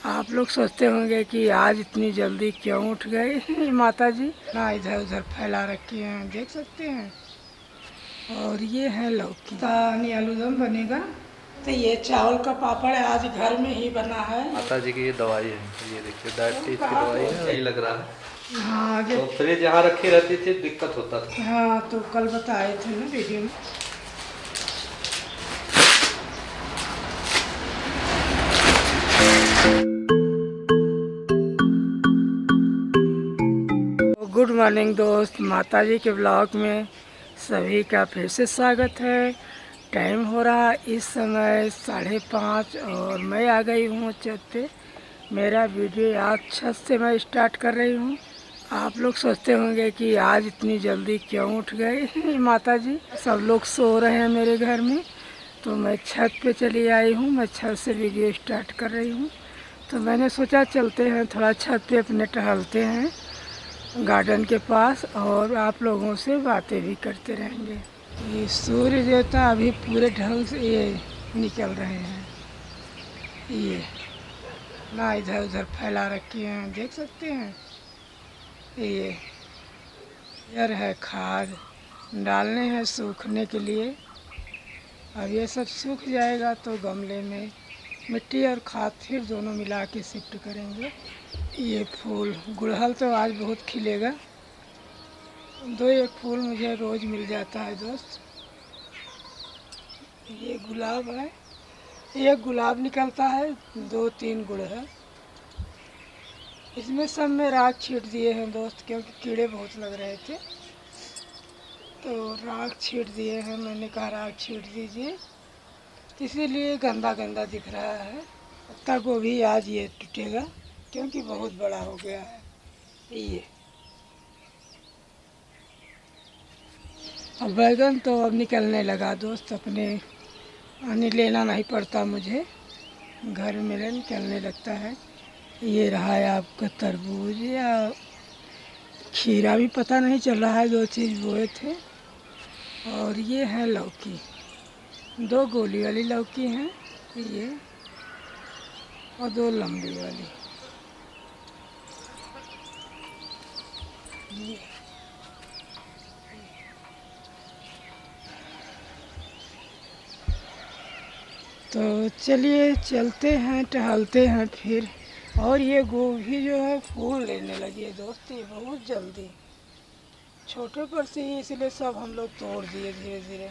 आप लोग सोचते होंगे कि आज इतनी जल्दी क्यों उठ गए माता जी ना, इधर उधर फैला रखी हैं, देख सकते हैं। और ये है लौकी का आलूदम बनेगा। तो ये चावल का पापड़ आज घर में ही बना है। माता जी की ये दवाई है, ये देखिए डायबिटीज की दवाई है, यही लग रहा है। हाँ तो फ्रिज यहाँ रखी रहती थी, दिक्कत होता था। हाँ, तो कल बताए थे ना वीडियो में। गुड मॉर्निंग दोस्त, माता जी के ब्लॉग में सभी का फिर से स्वागत है। टाइम हो रहा इस समय 5:30 और मैं आ गई हूँ छत पे। मेरा वीडियो आज छत से मैं स्टार्ट कर रही हूँ। आप लोग सोचते होंगे कि आज इतनी जल्दी क्यों उठ गए माता जी। सब लोग सो रहे हैं मेरे घर में, तो मैं छत पे चली आई हूँ। मैं छत से वीडियो स्टार्ट कर रही हूँ। तो मैंने सोचा चलते हैं थोड़ा छत पे अपने टहलते हैं गार्डन के पास, और आप लोगों से बातें भी करते रहेंगे। ये सूर्य देवता अभी पूरे ढंग से ये निकल रहे हैं। ये ना इधर उधर फैला रखी हैं, देख सकते हैं। ये यार है खाद डालने हैं सूखने के लिए। अब ये सब सूख जाएगा तो गमले में मिट्टी और खाद फिर दोनों मिला के शिफ्ट करेंगे। ये फूल गुड़हल तो आज बहुत खिलेगा। 2-1 फूल मुझे रोज़ मिल जाता है दोस्त। ये गुलाब है, एक गुलाब निकलता है, 2-3 गुड़हल। इसमें सब में राख छीट दिए हैं दोस्त, क्योंकि कीड़े बहुत लग रहे थे, तो राख छीट दिए हैं। मैंने कहा राख छीट दीजिए, इसीलिए गंदा गंदा दिख रहा है। पत्ता गोभी आज ये टूटेगा क्योंकि बहुत बड़ा हो गया है। ये अब बैगन तो अब निकलने लगा दोस्त, अपने आने लेना नहीं पड़ता मुझे, घर में निकलने लगता है। ये रहा है आपका तरबूज या खीरा भी पता नहीं चल रहा है, 2 चीज़ बोए थे। और ये है लौकी, 2 गोली वाली लौकी हैं ये, और 2 लंबी वाली। ये तो चलिए चलते हैं टहलते हैं फिर। और ये गोभी जो है फूल लेने लगी है दोस्त, ये बहुत जल्दी। छोटे पर से ही, इसलिए सब हम लोग तोड़ दिए धीरे धीरे।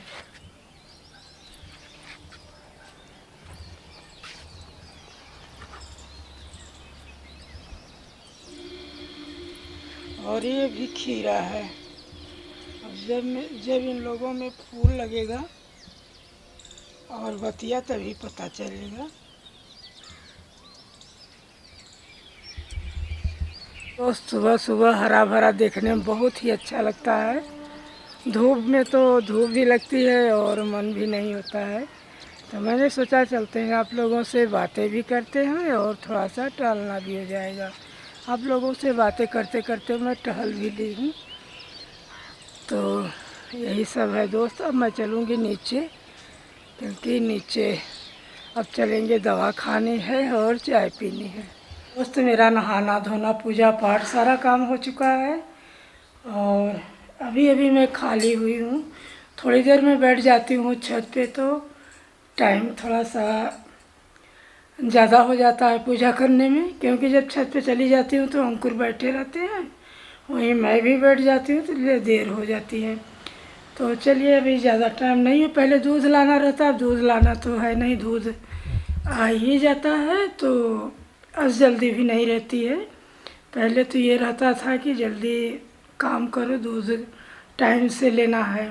और ये भी खीरा है। अब जब इन लोगों में फूल लगेगा और बतिया तभी पता चलेगा। तो सुबह सुबह हरा भरा देखने में बहुत ही अच्छा लगता है। धूप में तो धूप भी लगती है और मन भी नहीं होता है, तो मैंने सोचा चलते हैं, आप लोगों से बातें भी करते हैं और थोड़ा सा टहलना भी हो जाएगा। आप लोगों से बातें करते करते मैं टहल भी ली हूँ। तो यही सब है दोस्त। अब मैं चलूँगी नीचे, क्योंकि नीचे अब चलेंगे, दवा खानी है और चाय पीनी है। दोस्त मेरा नहाना धोना पूजा पाठ सारा काम हो चुका है, और अभी अभी मैं खाली हुई हूँ। थोड़ी देर में बैठ जाती हूँ छत पे, तो टाइम थोड़ा सा ज़्यादा हो जाता है पूजा करने में, क्योंकि जब छत पे चली जाती हूँ तो अंकुर बैठे रहते हैं, वहीं मैं भी बैठ जाती हूँ, तो इसलिए देर हो जाती है। तो चलिए अभी ज़्यादा टाइम नहीं है। पहले दूध लाना रहता, अब दूध लाना तो है नहीं, दूध आ ही जाता है, तो अब जल्दी भी नहीं रहती है। पहले तो ये रहता था कि जल्दी काम करो, दूध टाइम से लेना है,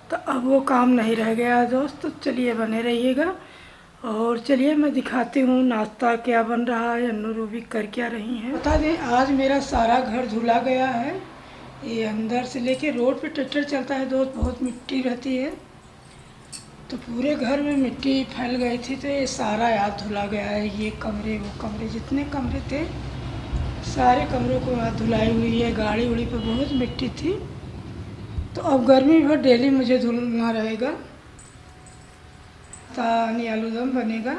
तो अब वो काम नहीं रह गया दोस्त। तो चलिए बने रहिएगा, और चलिए मैं दिखाती हूँ नाश्ता क्या बन रहा है, अन्नू रूबी कर क्या रही हैं। बता दें आज मेरा सारा घर धुला गया है। ये अंदर से लेके रोड पे ट्रैक्टर चलता है दोस्त, बहुत मिट्टी रहती है, तो पूरे घर में मिट्टी फैल गई थी, तो ये सारा याद धुला गया है। ये कमरे वो कमरे जितने कमरे थे सारे कमरों को याद धुलाई हुई है। गाड़ी उड़ी पर बहुत मिट्टी थी, तो अब गर्मी भर डेली मुझे धुलना रहेगा। आलूदम बनेगा।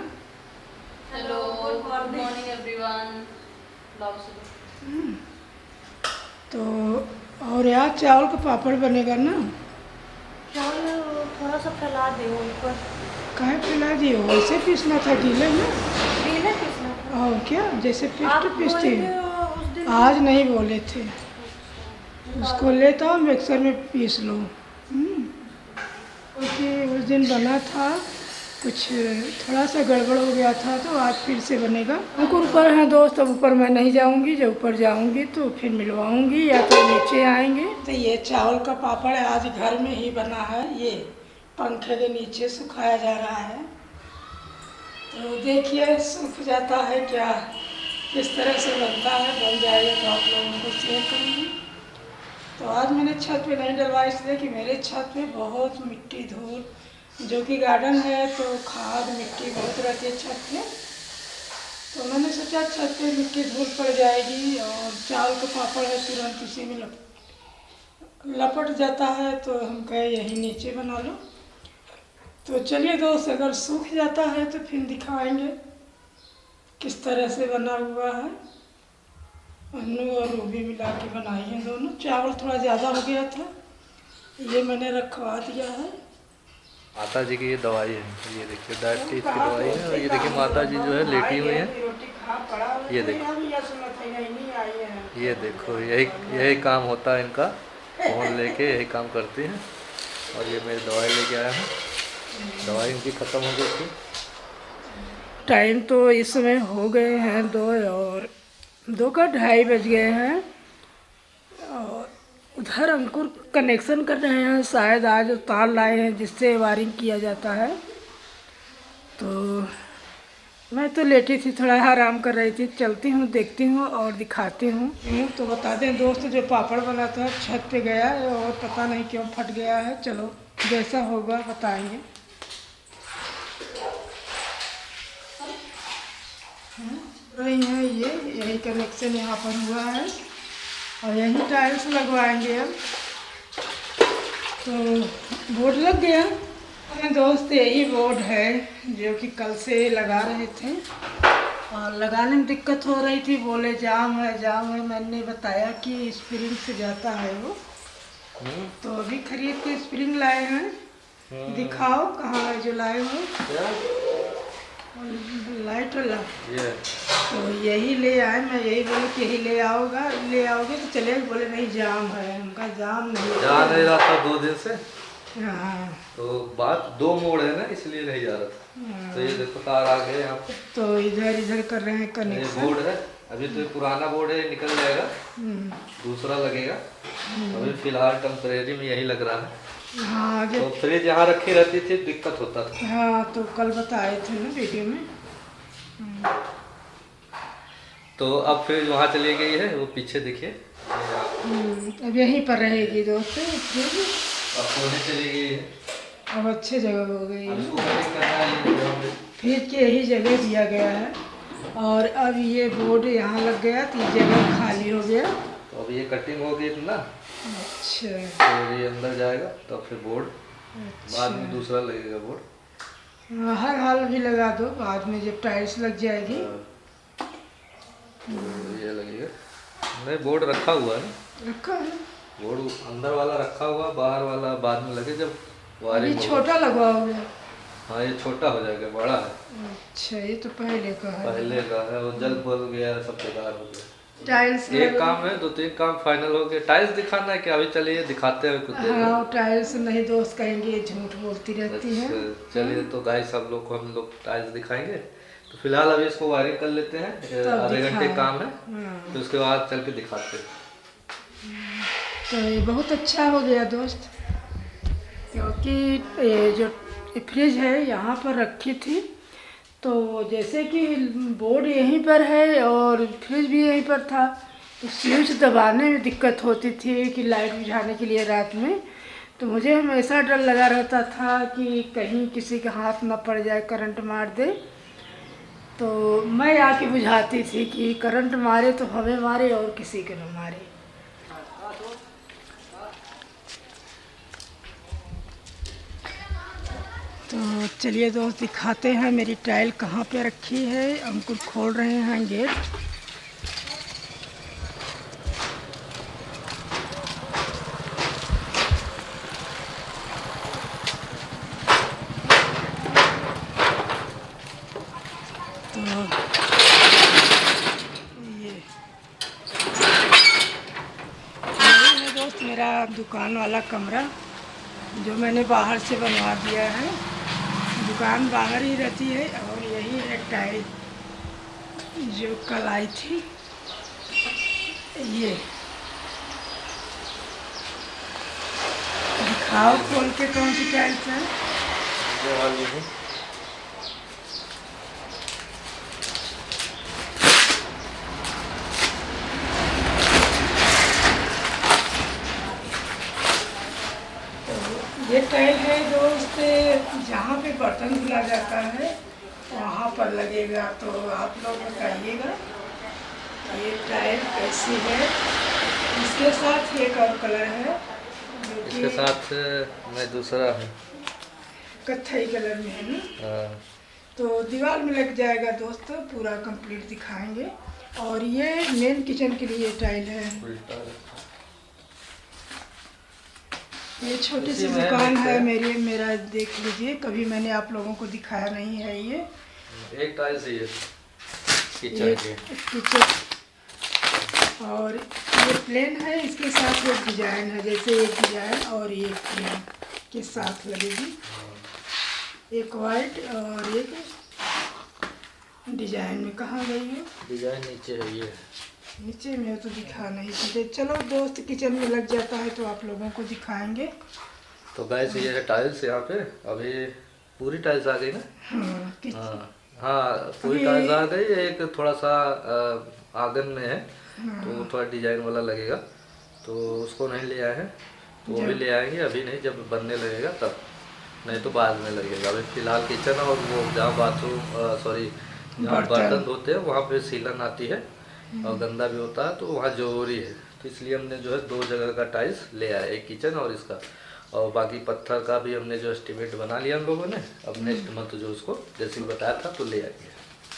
हेलो, गुड मॉर्निंग लाओ सुबह। तो और यार चावल का पापड़ बनेगा ना? चावल थोड़ा सा फैला दे ऊपर। काहे फैला दिए? वैसे पीसना था गीले में। गीले पीसना था। और क्या जैसे आप पेस्ट पीसते बोले हैं। थे उस दिन। आज नहीं बोले थे। उसको लेता हूँ मिक्सर में पीस लो। क्योंकि उस दिन बना था कुछ थोड़ा सा गड़बड़ हो गया था, तो आज फिर से बनेगा। अंकुर ऊपर है दोस्त, अब ऊपर मैं नहीं जाऊंगी। जब ऊपर जाऊंगी तो फिर मिलवाऊंगी या तो नीचे आएंगे। तो ये चावल का पापड़ आज घर में ही बना है, ये पंखे के नीचे सुखाया जा रहा है। तो देखिए सूख जाता है क्या, किस तरह से बनता है। बन जाएगा तो आप लोगों को शेयर करूँगी। तो आज मैंने छत पे नहीं डलवाया इसलिए कि मेरे छत पे बहुत मिट्टी धूल, जो कि गार्डन है तो खाद मिट्टी बहुत रहती है छत पे। तो मैंने सोचा छत पे मिट्टी धूल पड़ जाएगी और चावल का पापड़ है तुरंत इसी में लपट जाता है, तो हम कहे यही नीचे बना लो। तो चलिए दोस्त, अगर सूख जाता है तो फिर दिखाएंगे किस तरह से बना हुआ है। अन्नू और रूबी मिला के बनाई है दोनों। चावल थोड़ा ज़्यादा हो गया था, ये मैंने रखवा दिया है। माता जी की ये दवाई है, ये देखिए डायबिटीज की दवाई है। और ये देखिए माता जी जो है लेटी हुई है। ये देखो, ये देखो यही काम होता है इनका। फोन लेके यही काम करती हैं। और ये मेरी दवाई लेके आया हूँ, दवाई इनकी ख़त्म हो गई थी। टाइम तो इस समय हो गए हैं 2 और 2:30 बज गए हैं। और उधर अंकुर कनेक्शन कर रहे हैं, शायद आज तार लाए हैं जिससे वायरिंग किया जाता है। तो मैं तो लेटी थी, थोड़ा आराम कर रही थी। चलती हूँ, देखती हूँ और दिखाती हूँ। तो बता दें दोस्त, जो पापड़ बना था छत पे गया है और पता नहीं क्यों फट गया है। चलो जैसा होगा बताएंगे। रही है यही कनेक्शन यहाँ पर हुआ है और यही टाइल्स लगवाएंगे अब। तो बोर्ड लग गया दोस्त, यही बोर्ड है जो कि कल से लगा रहे थे और लगाने में दिक्कत हो रही थी। बोले जाम है। मैंने बताया कि स्प्रिंग से जाता है वो। तो अभी खरीद के स्प्रिंग लाए हैं। दिखाओ कहाँ है जो लाए हो। लाइट वाला तो यही ले आए। मैं यही बोले कि यही ले आओगे तो चलेगा। बोले नहीं जाम है। उनका जाम नहीं जा नहीं रहा था 2 दिन से। हाँ, तो बात 2 मोड़ है ना, इसलिए नहीं जा रहा था। तो ये देखो तार आ गए यहाँ पे। तो इधर कर रहे हैं ये कनेक्शन। बोर्ड है, अभी तो पुराना बोर्ड है, निकल जाएगा, दूसरा लगेगा। अभी फिलहाल टेम्परेरी में यही लग रहा है। हाँ तो फ्रिज यहाँ रखी रहती थी, दिक्कत होता था। हाँ, तो कल बताए थे ना वीडियो में। तो अब फ्रिज वहाँ चली गई है, वो पीछे देखिए। अब यहीं पर रहेगी दोस्तों फ्रिज। अब सोने चली गई है। अब अच्छे जगह हो गई अब है। इसको कनेक्ट करना है। फ्रिज के यही जगह दिया गया है और अब ये बोर्ड यहाँ लग गया तो ये जगह खाली हो गया। तो अब ये कटिंग हो गई थी ना, अच्छा, फिर ये अंदर जाएगा तो फिर बोर्ड बाद में दूसरा लगेगा बोर्ड। हर हाल भी लगा दो, बाद में जब टाइल्स लग जाएगी। तो ये लगेगा। नहीं, बोर्ड रखा हुआ है, रखा है बोर्ड अंदर वाला रखा हुआ, बाहर वाला बाद में लगे जब वायरिंग अभी छोटा लगवाओगे। हाँ, ये छोटा हो जाएगा, बड़ा है। अच्छा, ये तो पहले का है। पहले का है, वो जल बोल गया, सब बेकार हो गया। टाइल्स एक काम है, 2-3 काम फाइनल हो गए। टाइल्स दिखाना है क्या? अभी चलिए दिखाते हैं कुछ देर में। हाँ, टाइल्स नहीं दोस्त कहेंगे झूठ बोलती रहती है। चलिए तो गाइस सब लोग को हम लोग टाइल्स दिखाएंगे। तो फिलहाल अभी इसको वायरिंग कर लेते हैं, आधे घंटे काम है। तो उसके बाद चल के दिखाते हैं। तो ये बहुत अच्छा हो गया दोस्त, क्योंकि ये जो फ्रिज है यहाँ पर रखी थी, तो जैसे कि बोर्ड यहीं पर है और फ्रिज भी यहीं पर था, तो स्विच दबाने में दिक्कत होती थी कि लाइट बुझाने के लिए रात में। तो मुझे हमेशा डर लगा रहता था कि कहीं किसी के हाथ ना पड़ जाए, करंट मार दे। तो मैं आके बुझाती थी कि करंट मारे तो हमें मारे और किसी के न मारे। तो चलिए दोस्त दिखाते हैं मेरी टाइल कहाँ पे रखी है। अंकुर खोल रहे हैं गेट। मेरा दुकान वाला कमरा जो मैंने बाहर से बनवा दिया है। दुकान बाहर ही रहती है और यही है टाइल जो कल आई थी। ये दिखाओ खोल के कौन सी टाइल्स है। ये वाली है। ये टाइल है दोस्त, जहाँ पे बर्तन धुला जाता है वहाँ पर लगेगा। तो आप लोग बताइएगा ये टाइल कैसी है। इसके साथ एक और कलर है जो इसके कि साथ मैं दूसरा है कत्थई कलर में है ना। हाँ। तो दीवार में लग जाएगा दोस्त, पूरा कंप्लीट दिखाएंगे। और ये मेन किचन के लिए टाइल है। उल्टा ये छोटी सी इसी में दुकान है देखते मेरा देख लीजिए, कभी मैंने आप लोगों को दिखाया नहीं है। ये एक टाइल्स ही है किचन ये के। किचन और ये प्लेन है, इसके साथ एक डिजाइन है, जैसे एक डिजाइन और ये प्लेन के साथ लगेगी। एक वाइट और एक डिजाइन में कहाँ गई है? डिजाइन नीचे है ये। नीचे में तो दिखा नहीं सकते। चलो दोस्त किचन में लग जाता है तो आप लोगों को दिखाएंगे। तो गाइस ये है टाइल्स यहाँ पे। अभी पूरी टाइल्स आ गई ना। हाँ, हाँ हाँ पूरी अभी- टाइल्स आ गई। एक थोड़ा सा आंगन में है तो वो थोड़ा डिजाइन वाला लगेगा, तो उसको नहीं ले आए हैं। तो वो भी ले आएंगे, अभी नहीं, जब बनने लगेगा तब, नहीं तो बाद में लगेगा। अभी फिलहाल किचन और वो जहाँ बाथरूम सॉरी जहाँ बर्तन धोते हैं वहाँ पे सीलन आती है और गंदा भी होता है, तो वहाँ जरूरी है। तो इसलिए हमने जो है 2 जगह का टाइल्स ले आए, एक किचन और इसका। और बाकी पत्थर का भी हमने जो एस्टिमेट बना लिया हम लोगों ने। अब नेक्स्ट मंथ जो उसको जैसे बताया था तो ले आएंगे।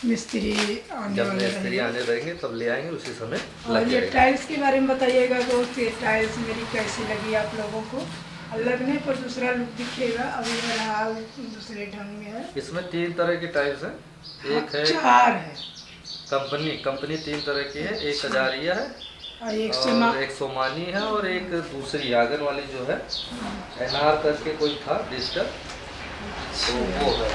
मिस्त्री आने जब वाले मिस्त्री रहेंगे। आने रहेंगे तब ले आएंगे, उसी समय और लग ये जाएगा। टाइल्स के बारे में बताइएगा दोस्त, ये टाइल्स मेरी कैसी लगी आप लोगों को। लगने पर दूसरा लुक दिखेगा, अभी रहा दूसरे ढंग में है। इसमें 3 तरह की टाइल्स हैं। एक है 4 है कंपनी 3 तरह की है। एक कजारिया है और एक सोना। और एक सोमानी है और एक दूसरी आगन वाली जो है एनआर करके कोई था डिजिटल, तो वो है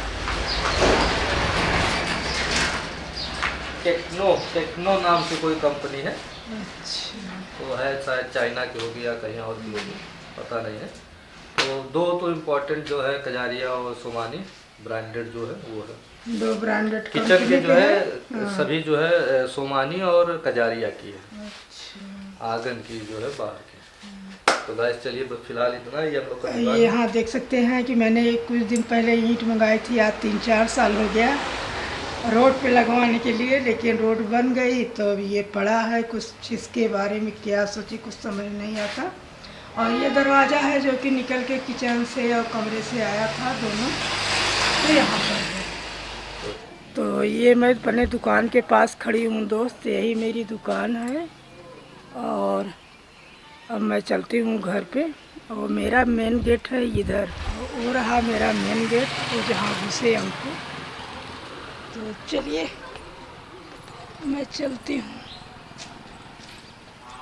टेक्नो नाम से कोई कंपनी है। अच्छा, तो है शायद चाइना की होगी या कहीं और की होगी, पता नहीं है। तो 2 तो इम्पोर्टेंट जो है कजारिया और सोमानी ब्रांडेड जो है वो है। 2 ब्रांडेड किचन के जो है सभी जो है सोमानी और कजारिया की है। अच्छा, आंगन की जो है बाहर की। तो गाइस चलिए बस फिलहाल इतना ही हम लोग का दुकान। ये यहाँ देख सकते हैं कि मैंने कुछ दिन पहले ईंट मंगाई थी, आज 3-4 साल हो गया रोड पे लगवाने के लिए, लेकिन रोड बन गई तो अब ये पड़ा है। कुछ इसके बारे में क्या सोची कुछ समझ नहीं आता। और ये दरवाज़ा है जो कि निकल के किचन से और कमरे से आया था दोनों, तो यहाँ पर है। तो ये मैं अपने दुकान के पास खड़ी हूँ दोस्त, यही मेरी दुकान है। और अब मैं चलती हूँ घर पे। और मेरा मेन गेट है इधर, वो रहा मेरा मेन गेट, वो जहाँ घुसे हमको। तो चलिए मैं चलती हूँ।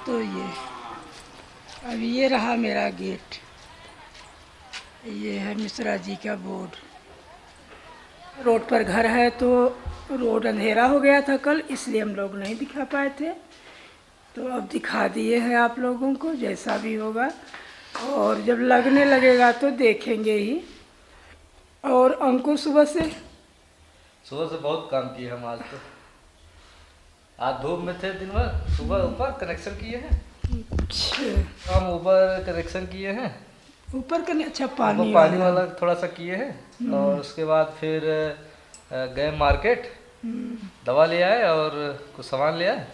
तो ये अब ये रहा मेरा गेट, ये है मिश्रा जी का बोर्ड। रोड पर घर है, तो रोड अंधेरा हो गया था कल, इसलिए हम लोग नहीं दिखा पाए थे। तो अब दिखा दिए हैं आप लोगों को, जैसा भी होगा। और जब लगने लगेगा तो देखेंगे ही। और अंकुर सुबह से बहुत काम किए हम आज। तो आज धूप में थे दिन भर। सुबह ऊपर कनेक्शन किए हैं, हम ऊपर कनेक्शन किए हैं। ऊपर का नहीं, अच्छा वो पानी पानी वाला थोड़ा सा किए हैं। और उसके बाद फिर गए मार्केट, दवा ले आए और कुछ सामान ले आए।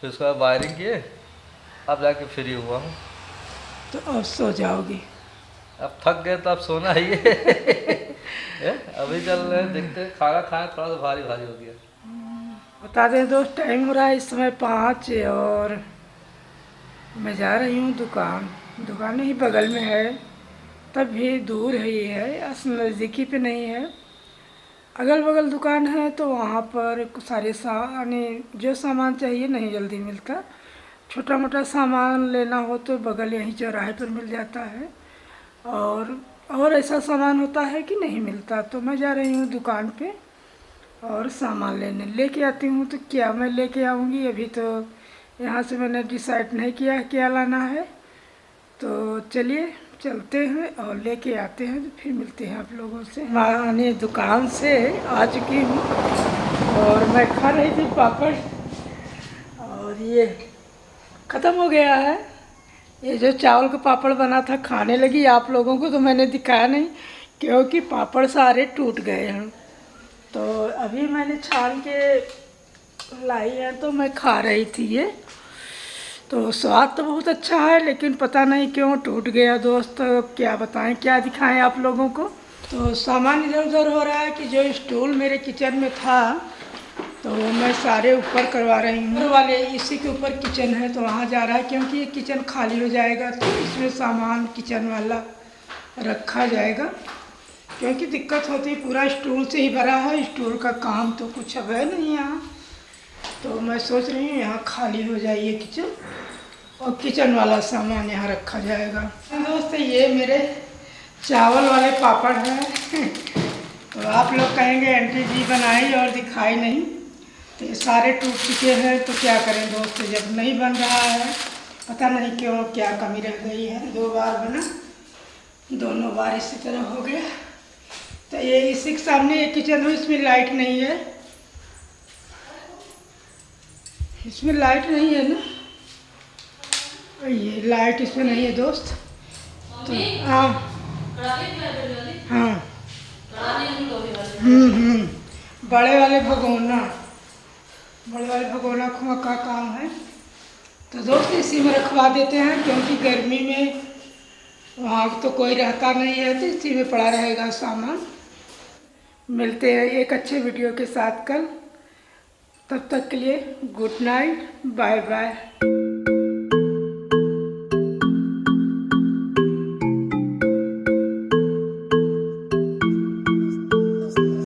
फिर उसके बाद वायरिंग किए, अब जाके फ्री हुआ हूँ। तो अब सो जाओगे। अब थक गए तो अब सोना ही है। अभी चल रहे हैं, देखते हैं। खाना खाए थोड़ा सा भारी भारी हो गया। बता दें दोस्त, टाइम हो रहा है इस समय 5 और मैं जा रही हूँ दुकान ही बगल में है, तब भी दूर ही है, नज़दीकी पे नहीं है। अगल बगल दुकान है तो वहाँ पर सारे जो सामान चाहिए नहीं जल्दी मिलता। छोटा मोटा सामान लेना हो तो बगल यहीं चौराहे पर मिल जाता है, और ऐसा सामान होता है कि नहीं मिलता, तो मैं जा रही हूँ दुकान पे और सामान लेके आती हूँ। तो क्या मैं लेके आऊँगी, अभी तो यहाँ से मैंने डिसाइड नहीं किया है क्या लाना है। तो चलिए चलते हैं और लेके आते हैं, तो फिर मिलते हैं आप लोगों से। मैं दुकान से आ चुकी हूँ और मैं खा रही थी पापड़, और ये ख़त्म हो गया है। ये जो चावल का पापड़ बना था खाने लगी, आप लोगों को तो मैंने दिखाया नहीं क्योंकि पापड़ सारे टूट गए हैं। तो अभी मैंने छान के लाई है तो मैं खा रही थी ये, तो स्वाद तो बहुत अच्छा है लेकिन पता नहीं क्यों टूट गया दोस्त। क्या बताएं, क्या दिखाएं आप लोगों को। तो सामान इधर उधर हो रहा है कि जो स्टूल मेरे किचन में था तो मैं सारे ऊपर करवा रही हूँ। वाले इसी के ऊपर किचन है तो वहाँ जा रहा है, क्योंकि ये किचन खाली हो जाएगा तो इसमें सामान किचन वाला रखा जाएगा, क्योंकि दिक्कत होती है, पूरा स्टूल से ही भरा है। स्टूल का काम तो कुछ अब है नहीं यहाँ, तो मैं सोच रही हूँ यहाँ खाली हो जाए ये किचन और किचन वाला सामान यहाँ रखा जाएगा। दोस्त ये मेरे चावल वाले पापड़ हैं तो आप लोग कहेंगे आंटी जी बनाई और दिखाई नहीं, तो ये सारे टूट चुके हैं। तो क्या करें दोस्त, जब नहीं बन रहा है पता नहीं क्यों क्या कमी रह गई है। 2 बार बना, दोनों बार इसी तरह हो गया। तो ये इसी के सामने एक किचन है, इसमें लाइट नहीं है, इसमें लाइट नहीं है ना, ये लाइट इसमें नहीं है दोस्त। तो हाँ बड़े वाले भगोना खुआ का काम है। तो दोस्त इसी में रखवा देते हैं, क्योंकि गर्मी में वहाँ तो कोई रहता नहीं है तो इसी में पड़ा रहेगा सामान। मिलते हैं एक अच्छे वीडियो के साथ कल, तब तक के लिए गुड नाइट, बाय बाय।